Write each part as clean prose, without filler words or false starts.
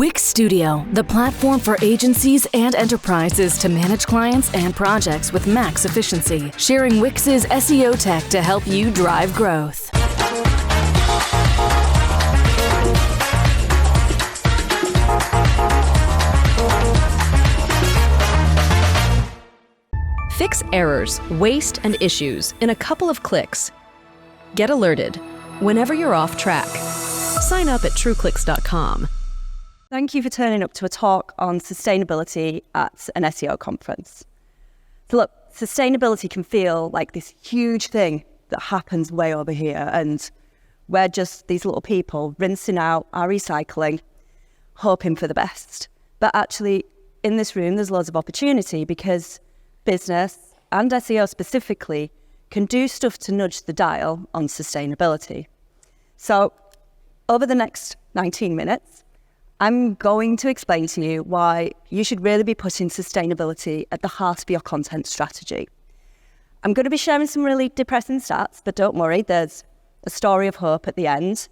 Wix Studio, the platform for agencies and enterprises to manage clients and projects with max efficiency, sharing Wix's SEO tech to help you drive growth. Fix errors, waste, and issues in a couple of clicks. Get alerted whenever you're off track. Sign up at trueclicks.com. Thank you for turning up to a talk on sustainability at an SEO conference. So look, sustainability can feel like this huge thing that happens way over here, and we're just these little people rinsing out our recycling, hoping for the best. But actually, in this room, there's loads of opportunity because business, and SEO specifically, can do stuff to nudge the dial on sustainability. So over the next 19 minutes, I'm going to explain to you why you should really be putting sustainability at the heart of your content strategy. I'm going to be sharing some really depressing stats, but don't worry, there's a story of hope at the end.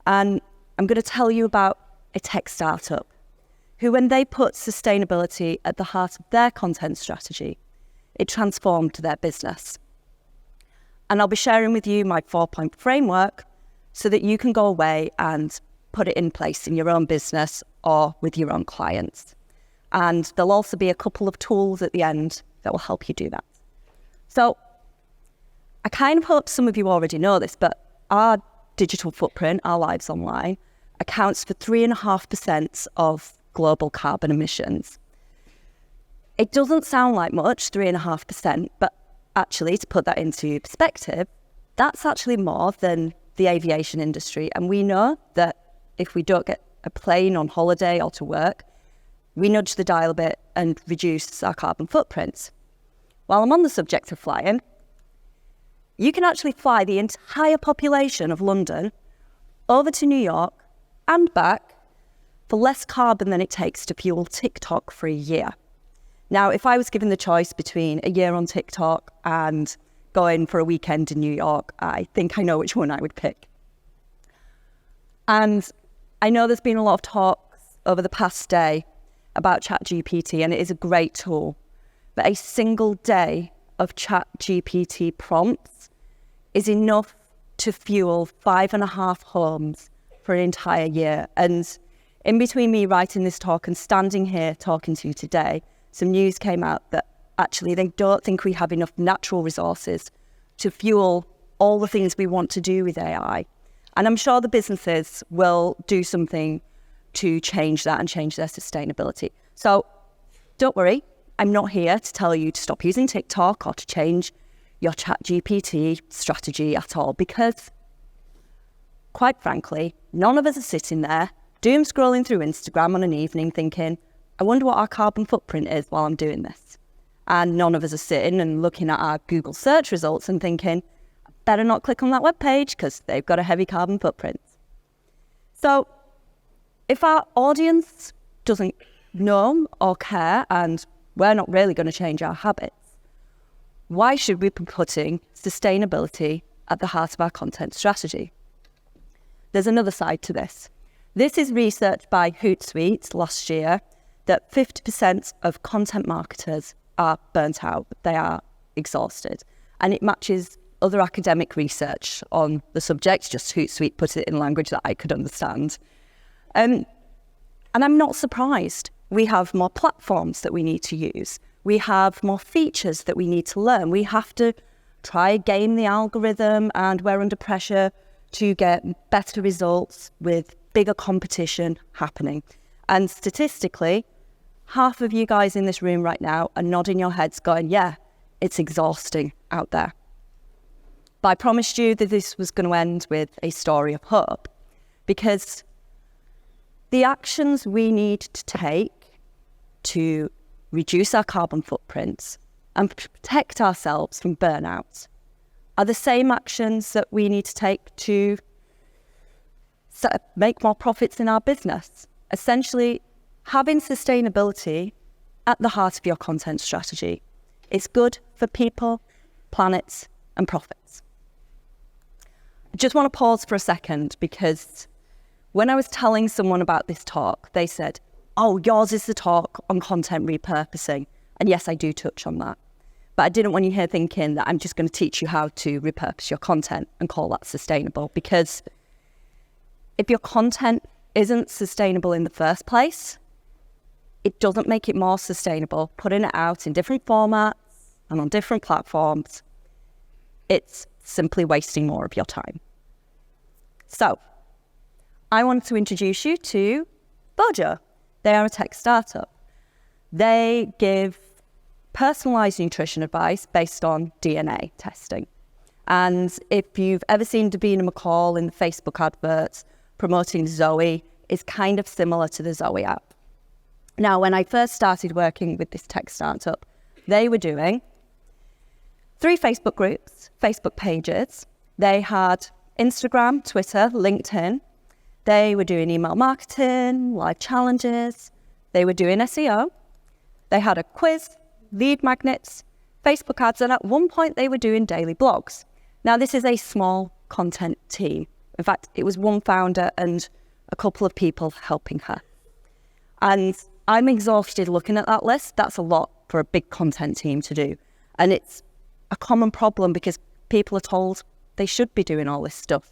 And I'm going to tell you about a tech startup who, when they put sustainability at the heart of their content strategy, it transformed their business. And I'll be sharing with you my 4-point framework so that you can go away and put it in place in your own business or with your own clients. And there'll also be a couple of tools at the end that will help you do that. So I kind of hope some of you already know this, but our digital footprint, our lives online, accounts for 3.5% of global carbon emissions. It doesn't sound like much, 3.5%, but actually, to put that into perspective, that's actually more than the aviation industry. And we know that if we don't get a plane on holiday or to work, we nudge the dial a bit and reduce our carbon footprints. While I'm on the subject of flying, you can actually fly the entire population of London over to New York and back for less carbon than it takes to fuel TikTok for a year. Now, if I was given the choice between a year on TikTok and going for a weekend in New York, I think I know which one I would pick. And I know there's been a lot of talks over the past day about ChatGPT, and it is a great tool. But a single day of ChatGPT prompts is enough to fuel 5.5 homes for an entire year. And in between me writing this talk and standing here talking to you today, some news came out that actually they don't think we have enough natural resources to fuel all the things we want to do with AI. And I'm sure the businesses will do something to change that and change their sustainability. So don't worry, I'm not here to tell you to stop using TikTok or to change your ChatGPT strategy at all, because quite frankly, none of us are sitting there doom scrolling through Instagram on an evening thinking, I wonder what our carbon footprint is while I'm doing this. And none of us are sitting and looking at our Google search results and thinking, I better not click on that webpage because they've got a heavy carbon footprint. So if our audience doesn't know or care and we're not really going to change our habits, why should we be putting sustainability at the heart of our content strategy? There's another side to this. This is research by Hootsuite last year that 50% of content marketers are burnt out, they are exhausted. And it matches other academic research on the subject, just Hootsuite put it in language that I could understand. And I'm not surprised. We have more platforms that we need to use. We have more features that we need to learn. We have to try game the algorithm, and we're under pressure to get better results with bigger competition happening. And statistically, half of you guys in this room right now are nodding your heads going, yeah, it's exhausting out there. But I promised you that this was going to end with a story of hope, because the actions we need to take to reduce our carbon footprints and protect ourselves from burnout are the same actions that we need to take to make more profits in our business. Essentially, having sustainability at the heart of your content strategy is good for people, planets, and profits. I just want to pause for a second, because When I was telling someone about this talk, they said, oh, yours is the talk on content repurposing. And yes, I do touch on that. But I didn't want you here thinking that I'm just going to teach you how to repurpose your content and call that sustainable. Because if your content isn't sustainable in the first place, it doesn't make it more sustainable. Putting it out in different formats and on different platforms, it's simply wasting more of your time. So, I wanted to introduce you to Bojo. They are a tech startup. They give personalised nutrition advice based on DNA testing. And if you've ever seen Davina McCall in the Facebook adverts promoting Zoe, it's kind of similar to the Zoe app. Now, when I first started working with this tech startup, they were doing 3 Facebook groups, Facebook pages. They had Instagram, Twitter, LinkedIn. They were doing email marketing, live challenges. They were doing SEO. They had a quiz, lead magnets, Facebook ads, and at one point they were doing daily blogs. Now, this is a small content team. In fact, it was one founder and a couple of people helping her. And I'm exhausted looking at that list. That's a lot for a big content team to do. And it's a common problem because people are told they should be doing all this stuff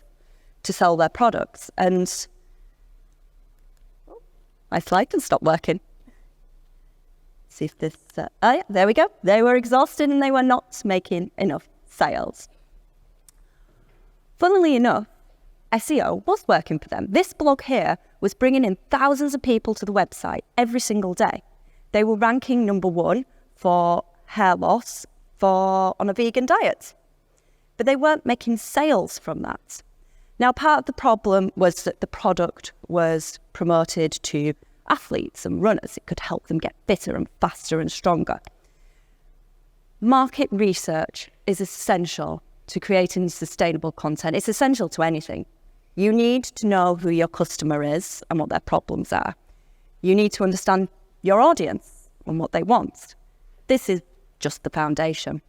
to sell their products. And my slide can stop working. See if this, yeah, there we go. They were exhausted and they were not making enough sales. Funnily enough, SEO was working for them. This blog here was bringing in thousands of people to the website every single day. They were ranking number 1 for hair loss on a vegan diet. But they weren't making sales from that. Now, part of the problem was that the product was promoted to athletes and runners. It could help them get fitter and faster and stronger. Market research is essential to creating sustainable content. It's essential to anything. You need to know who your customer is and what their problems are. You need to understand your audience and what they want. This is just the foundation.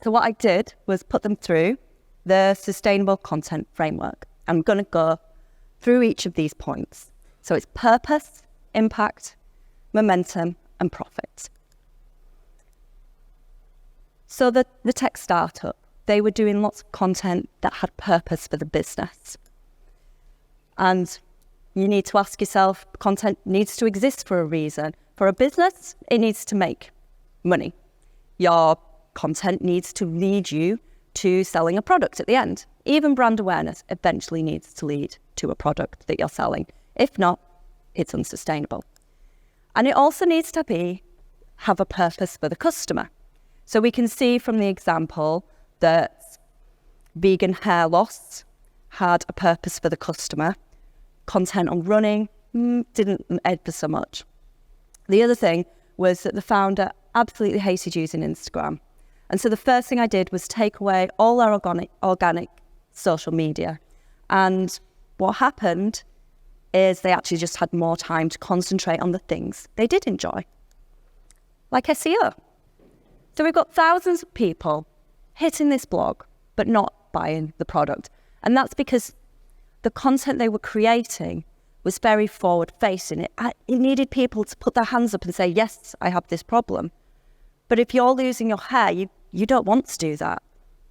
So what I did was put them through the sustainable content framework. I'm going to go through each of these points. So it's purpose, impact, momentum, and profit. So the tech startup, they were doing lots of content that had purpose for the business. And you need to ask yourself, content needs to exist for a reason. For a business, it needs to make money. Your content needs to lead you to selling a product at the end. Even brand awareness eventually needs to lead to a product that you're selling. If not, it's unsustainable. And it also needs to have a purpose for the customer. So we can see from the example that vegan hair loss had a purpose for the customer. Content on running didn't ever so much. The other thing was that the founder absolutely hated using Instagram. And so the first thing I did was take away all our organic social media. And what happened is they actually just had more time to concentrate on the things they did enjoy, like SEO. So we've got thousands of people hitting this blog, but not buying the product. And that's because the content they were creating was very forward-facing. It needed people to put their hands up and say, yes, I have this problem. But if you're losing your hair, you don't want to do that.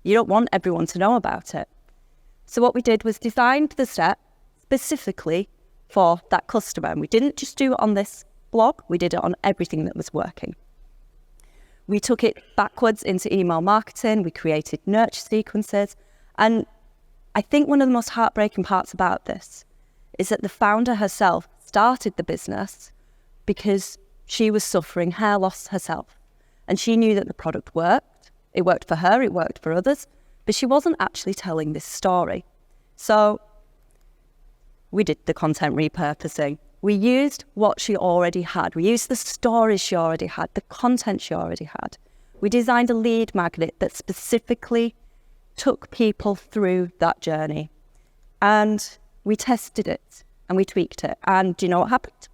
You don't want everyone to know about it. So what we did was designed the set specifically for that customer. And we didn't just do it on this blog, we did it on everything that was working. We took it backwards into email marketing, we created nurture sequences. And I think one of the most heartbreaking parts about this is that the founder herself started the business because she was suffering hair loss herself. And she knew that the product worked. It worked for her, it worked for others, but she wasn't actually telling this story. So we did the content repurposing. We used what she already had. We used the stories she already had, the content she already had. We designed a lead magnet that specifically took people through that journey. And we tested it and we tweaked it. And do you know what happened?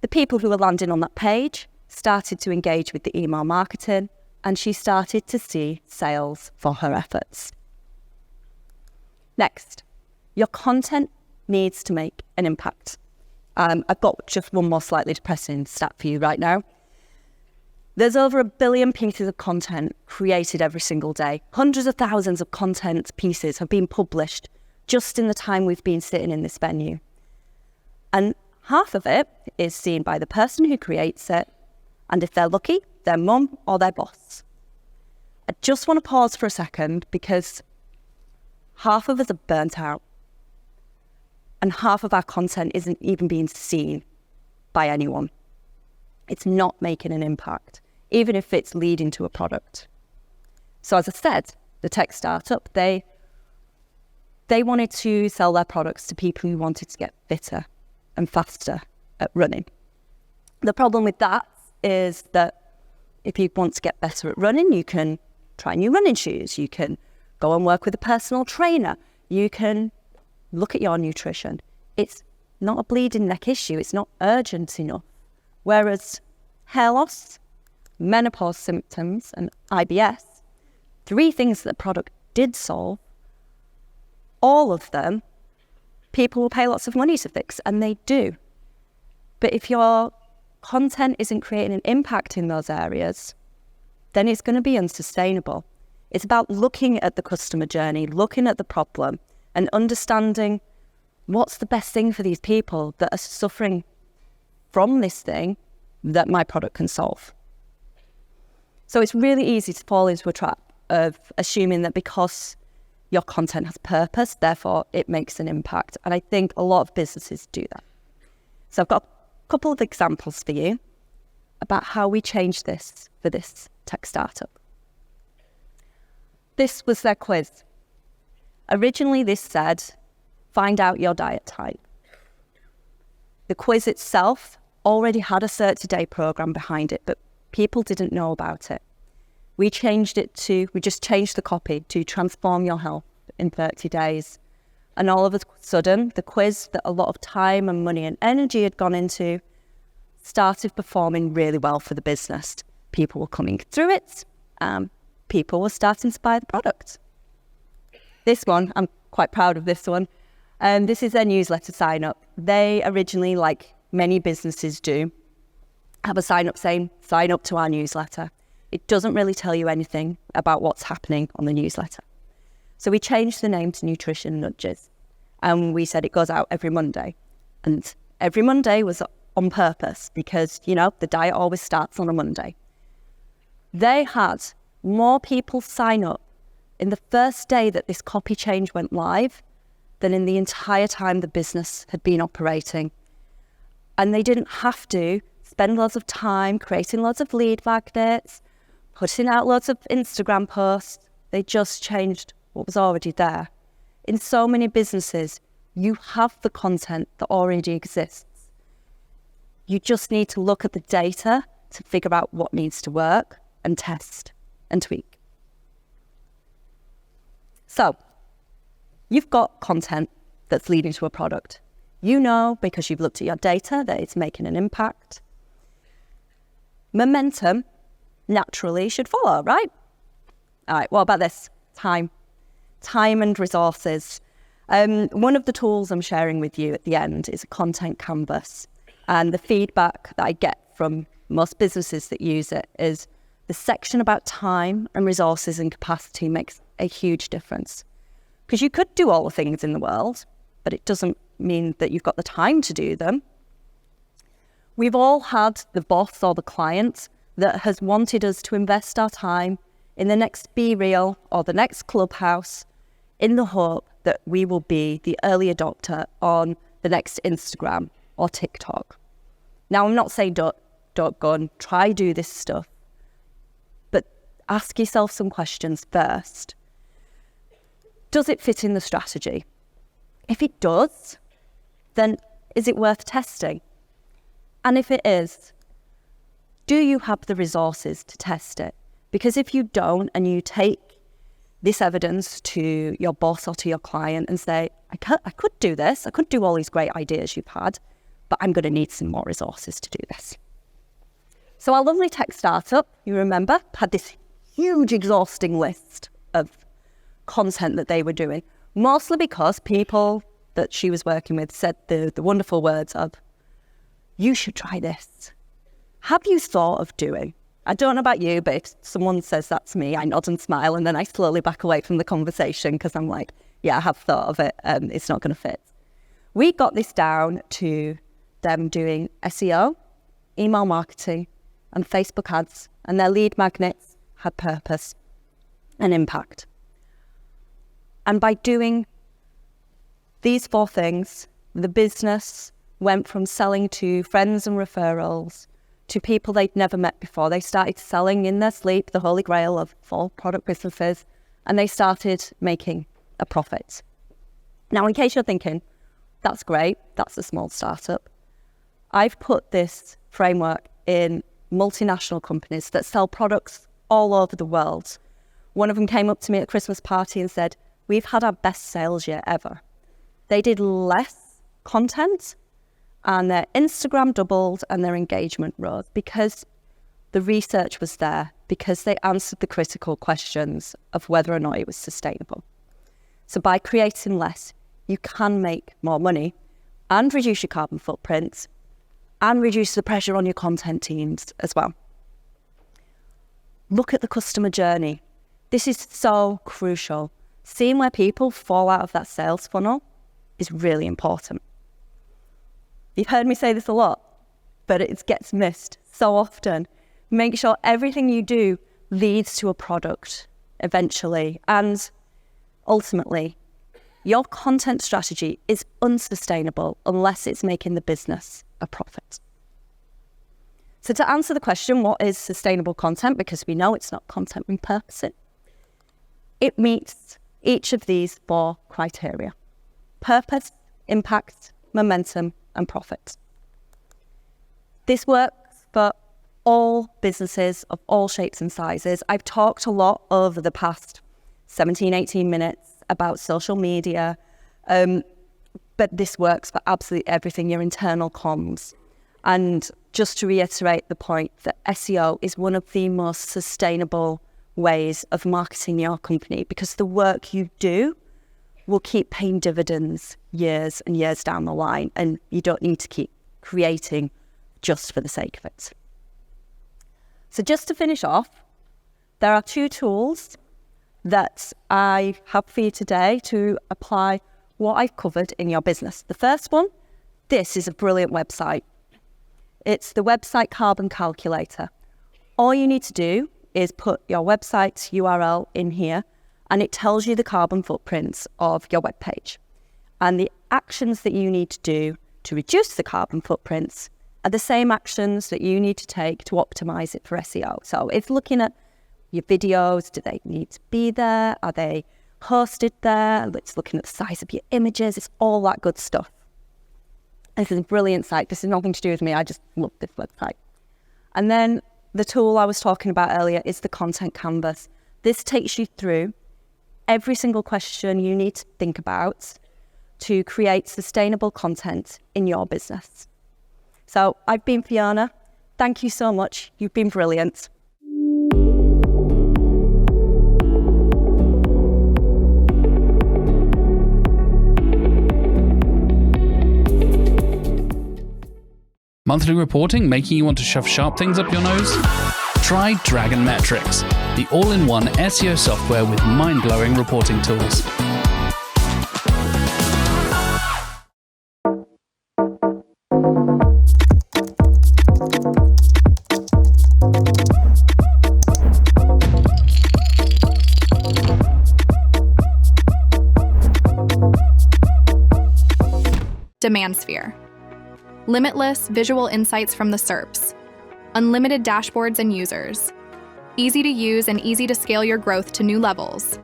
The people who were landing on that page started to engage with the email marketing, and she started to see sales for her efforts. Next, Your content needs to make an impact. I've got just one more slightly depressing stat for you right now. There's over 1 billion pieces of content created every single day. Hundreds of thousands of content pieces have been published just in the time we've been sitting in this venue. And half of it is seen by the person who creates it, and if they're lucky, their mum or their boss. I just want to pause for a second because half of us are burnt out, and half of our content isn't even being seen by anyone. It's not making an impact, even if it's leading to a product. So as I said, the tech startup, they wanted to sell their products to people who wanted to get fitter and faster at running. The problem with that is that if you want to get better at running, you can try new running shoes, you can go and work with a personal trainer, you can look at your nutrition. It's not a bleeding neck issue, it's not urgent enough. Whereas hair loss, menopause symptoms and IBS, 3 things that the product did solve, all of them, people will pay lots of money to fix, and they do. But if your content isn't creating an impact in those areas, then it's going to be unsustainable. It's about looking at the customer journey, looking at the problem, and understanding what's the best thing for these people that are suffering from this thing that my product can solve. So it's really easy to fall into a trap of assuming that because your content has purpose, therefore it makes an impact. And I think a lot of businesses do that. So I've got a couple of examples for you about how we changed this for this tech startup. This was their quiz. Originally, this said, find out your diet type. The quiz itself already had a 30-day program behind it, but people didn't know about it. We just changed the copy to transform your health in 30 days. And all of a sudden, the quiz that a lot of time and money and energy had gone into started performing really well for the business. People were coming through it. People were starting to buy the product. This one, I'm quite proud of this one. This is their newsletter sign up. They originally, like many businesses do, have a sign up saying, sign up to our newsletter. It doesn't really tell you anything about what's happening on the newsletter. So we changed the name to Nutrition Nudges, and we said it goes out every Monday. And every Monday was on purpose because, the diet always starts on a Monday. They had more people sign up in the first day that this copy change went live than in the entire time the business had been operating. And they didn't have to spend lots of time creating lots of lead magnets, putting out lots of Instagram posts. They just changed what was already there. In so many businesses, you have the content that already exists. You just need to look at the data to figure out what needs to work and test and tweak. So, you've got content that's leading to a product. You know, because you've looked at your data, that it's making an impact. Momentum naturally should follow, right? All right, what about this? Time and resources. One of the tools I'm sharing with you at the end is a content canvas. And the feedback that I get from most businesses that use it is the section about time and resources and capacity makes a huge difference. Because you could do all the things in the world, but it doesn't mean that you've got the time to do them. We've all had the boss or the client that has wanted us to invest our time in the next Be Real or the next Clubhouse in the hope that we will be the early adopter on the next Instagram or TikTok. Now, I'm not saying don't go and try do this stuff, but ask yourself some questions first. Does it fit in the strategy? If it does, then is it worth testing? And if it is, do you have the resources to test it? Because if you don't, and you take this evidence to your boss or to your client and say, I could do this, I could do all these great ideas you've had, but I'm going to need some more resources to do this. So our lovely tech startup, you remember, had this huge exhausting list of content that they were doing. Mostly because people that she was working with said the wonderful words of, you should try this. Have you thought of doing? I don't know about you, but if someone says that to me, I nod and smile, and then I slowly back away from the conversation because I'm like, yeah, I have thought of it, and it's not going to fit. We got this down to them doing SEO, email marketing, and Facebook ads, and their lead magnets had purpose and impact. And by doing these 4 things, the business went from selling to friends and referrals to people they'd never met before. They started selling in their sleep, the holy grail of full product businesses, and they started making a profit. Now, in case you're thinking, that's great, that's a small startup, I've put this framework in multinational companies that sell products all over the world. One of them came up to me at a Christmas party and said, we've had our best sales year ever. They did less content and their Instagram doubled and their engagement rose because the research was there, because they answered the critical questions of whether or not it was sustainable. So by creating less, you can make more money and reduce your carbon footprint and reduce the pressure on your content teams as well. Look at the customer journey. This is so crucial. Seeing where people fall out of that sales funnel is really important. You've heard me say this a lot, but it gets missed so often. Make sure everything you do leads to a product eventually. And ultimately, your content strategy is unsustainable unless it's making the business a profit. So to answer the question, what is sustainable content? Because we know it's not content repurposing. It meets each of these 4 criteria: purpose, impact, momentum, and profit. This works for all businesses of all shapes and sizes. I've talked a lot over the past 17, 18 minutes about social media, but this works for absolutely everything, your internal comms. And just to reiterate the point that SEO is one of the most sustainable ways of marketing your company, because the work you do will keep paying dividends years and years down the line, and you don't need to keep creating just for the sake of it. So just to finish off, there are 2 tools that I have for you today to apply what I've covered in your business. The first one, this is a brilliant website. It's the website Carbon Calculator. All you need to do is put your website's URL in here, and it tells you the carbon footprints of your web page. And the actions that you need to do to reduce the carbon footprints are the same actions that you need to take to optimize it for SEO. So it's looking at your videos. Do they need to be there? Are they hosted there? It's looking at the size of your images. It's all that good stuff. This is a brilliant site. This has nothing to do with me. I just love this website. And then the tool I was talking about earlier is the content canvas. This takes you through every single question you need to think about to create sustainable content in your business. So I've been Fiona. Thank you so much. You've been brilliant. Monthly reporting making you want to shove sharp things up your nose? Try Dragon Metrics, the all-in-one SEO software with mind-blowing reporting tools. Demand Sphere. Limitless visual insights from the SERPs. Unlimited dashboards and users. Easy to use and easy to scale your growth to new levels.